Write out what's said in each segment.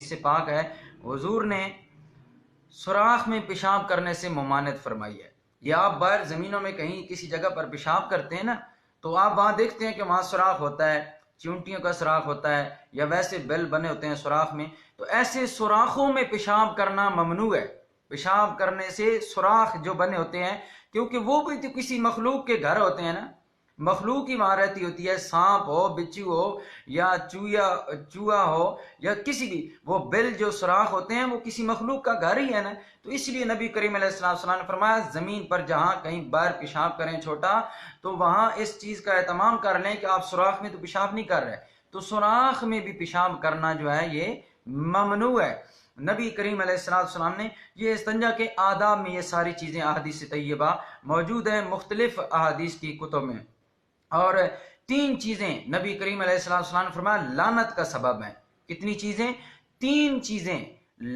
से पाक है, हुजूर ने सुराख में पेशाब करने से ममानत फरमाई है। ये आप बाहर ज़मीनों में कहीं किसी जगह पर पेशाब करते हैं ना, तो आप वहाँ देखते हैं कि वहाँ सुराख होता है, चींटियों का सुराख होता है, या वैसे बेल बने होते हैं सुराख में। तो ऐसे सुराखों में पेशाब करना ममनू है। पेशाब करने से सुराख जो बने होते हैं, क्योंकि वो भी तो किसी मखलूक के घर होते हैं ना, मखलूक ही वहां रहती होती है, सांप हो, बिच्छू हो, या चूहा हो, या किसी भी, वो बिल जो सुराख होते हैं वो किसी मखलूक का घर ही है ना। तो इसलिए नबी करीम अलैहिस्सलाम ने फरमाया, जमीन पर जहाँ कहीं बार पेशाब करें छोटा, तो वहां इस चीज का एहतमाम कर लें कि आप सुराख में तो पेशाब नहीं कर रहे, तो सुराख में भी पेशाब करना जो है ये ममनू है। नबी करीम अलैहिस्सलाम ने ये इस्तंजा के आदाब में ये सारी चीजें अहादीस तैयबा मौजूद है मुख्तलिफ अहादीस की कुतुब में। और तीन चीजें नबी करीम अलैहिस्सलाम ने फरमाया लानत का सबब है। कितनी चीजें? तीन चीजें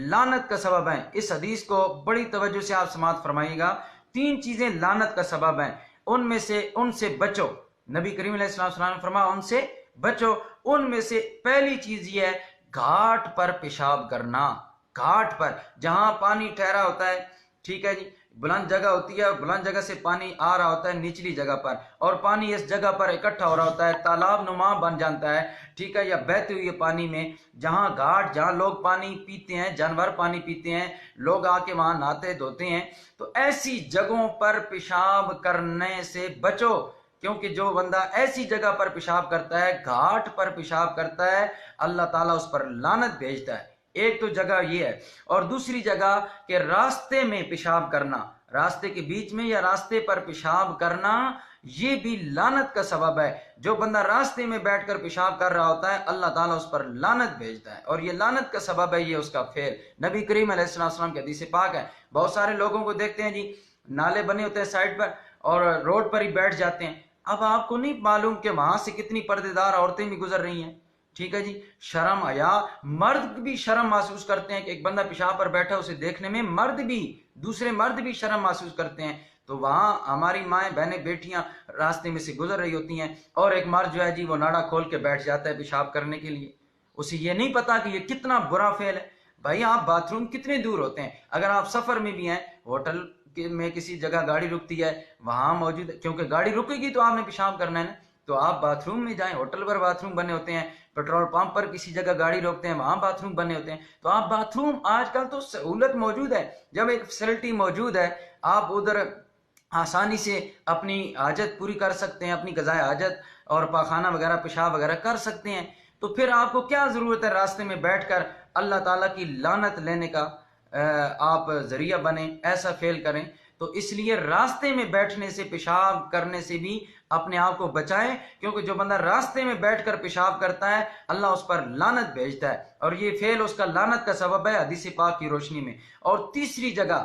लानत का सबब है। इस हदीस को बड़ी तवज्जो से आप समाअत फरमाइएगा। तीन चीजें लानत का सबब है, उनमें से उनसे बचो। नबी करीम अलैहिस्सलाम ने फरमाया उनसे बचो। उनमें से पहली चीज ये है घाट पर पेशाब करना। घाट पर जहां पानी ठहरा होता है, ठीक है जी, बुलंद जगह होती है, बुलंद जगह से पानी आ रहा होता है निचली जगह पर, और पानी इस जगह पर इकट्ठा हो रहा होता है, तालाब नुमा बन जाता है, ठीक है, या बहते हुए पानी में, जहां घाट, जहां लोग पानी पीते हैं, जानवर पानी पीते हैं, लोग आके वहां नहाते धोते हैं, तो ऐसी जगहों पर पेशाब करने से बचो। क्योंकि जो बंदा ऐसी जगह पर पेशाब करता है, घाट पर पेशाब करता है, अल्लाह ताला उस पर लानत भेजता है। एक तो जगह ये है, और दूसरी जगह कि रास्ते में पेशाब करना, रास्ते के बीच में या रास्ते पर पेशाब करना, ये भी लानत का सबब है। जो बंदा रास्ते में बैठकर पेशाब कर रहा होता है, अल्लाह ताला उस पर लानत भेजता है, और ये लानत का सबब है, ये उसका फेल। नबी करीम अलैहिस्सलाम के हदीस पाक है। बहुत सारे लोगों को देखते हैं जी, नाले बने होते हैं साइड पर, और रोड पर ही बैठ जाते हैं। अब आपको नहीं मालूम कि वहां से कितनी पर्देदार औरतें भी गुजर रही हैं, ठीक है जी। शर्म हया, मर्द भी शर्म महसूस करते हैं कि एक बंदा पेशाब पर बैठा, उसे देखने में मर्द भी, दूसरे मर्द भी शर्म महसूस करते हैं। तो वहां हमारी माएँ बहनें बेटियां रास्ते में से गुजर रही होती हैं, और एक मर्द जो है जी वो नाड़ा खोल के बैठ जाता है पेशाब करने के लिए। उसे ये नहीं पता कि ये कितना बुरा फेल है। भाई आप बाथरूम कितने दूर होते हैं, अगर आप सफर में भी हैं, होटल में किसी जगह गाड़ी रुकती है, वहां मौजूद, क्योंकि गाड़ी रुकेगी तो आपने पेशाब करना है ना, तो आप बाथरूम में जाएं। होटल पर बाथरूम बने होते हैं, पेट्रोल पंप पर किसी जगह गाड़ी रोकते हैं, वहां बाथरूम बने होते हैं। तो आप बाथरूम, आजकल तो सहूलत मौजूद है, जब एक फैसिलिटी मौजूद है, आप उधर आसानी से अपनी हाजत पूरी कर सकते हैं, अपनी गजाए हाजत और पाखाना वगैरह पेशाब वगैरह कर सकते हैं। तो फिर आपको क्या जरूरत है रास्ते में बैठकर अल्लाह ताला की लानत लेने का आप जरिया बने, ऐसा फेल करें। तो इसलिए रास्ते में बैठने से, पेशाब करने से भी अपने आप को बचाएं, क्योंकि जो बंदा रास्ते में बैठकर पेशाब करता है, अल्लाह उस पर लानत भेजता है, और ये फेल उसका लानत का सबब है हदीस पाक की रोशनी में। और तीसरी जगह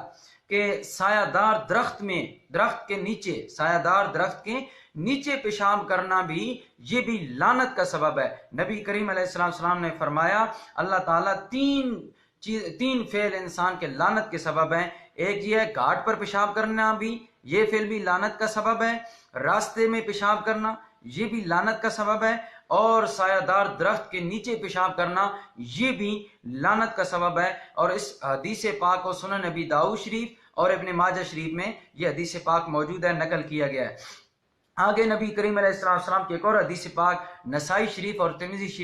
के सायादार दरख्त में, दरख्त के नीचे, सायादार दरख्त के नीचे पेशाब करना भी, ये भी लानत का सबब है। नबी करीम अलैहिस्सलाम ने फरमाया, अल्लाह ताला तीन फेल इंसान के लानत के सबब हैं। एक ये है घाट पर पेशाब करना, भी ये फेल भी लानत का सबब है। रास्ते में पेशाब करना, ये भी लानत का सबब है। और सायादार दरख्त के नीचे पेशाब करना, ये भी लानत का सबब है। और इस हदीस पाक को सुनन नबी दाऊद शरीफ और इब्ने माजा शरीफ में ये हदीस पाक मौजूद है, नकल किया गया है। आगे नबी करीम अलैहिस्सलाम की एक और हदीस पाक नसाई शरीफ और तिर्मिज़ी शरीफ